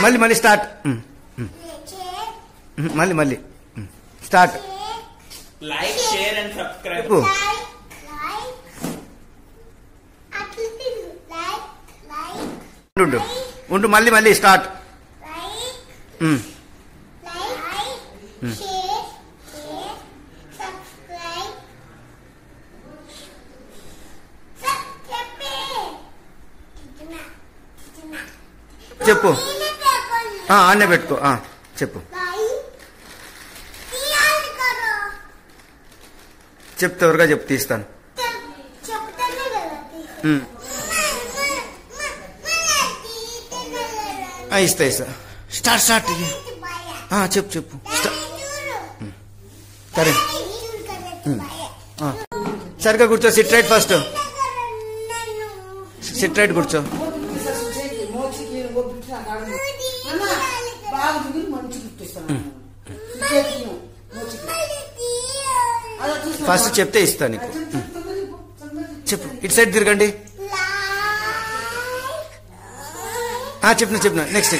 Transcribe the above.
మళ్ళీ మళ్ళీ స్టార్ట్ మళ్ళీ మళ్ళీ start like share and subscribe ఉండు ఉండు మళ్ళీ మళ్ళీ స్టార్ట్ చెప్పు అన్నే పెట్టుకో చెప్పు చెప్తే త్వరగా చెప్పు తీస్తాను ఇస్తా ఇస్తా స్టార్ట్ స్టార్ట్ చెప్పు చెప్పు సరే సరిగ్గా కూర్చో SIT right first SIT right కూర్చో ఫస్ట్ చెప్తే ఇస్తా నీకు చెప్పు ఇటు సైడ్ తిరగండి చెప్పిన నెక్స్ట్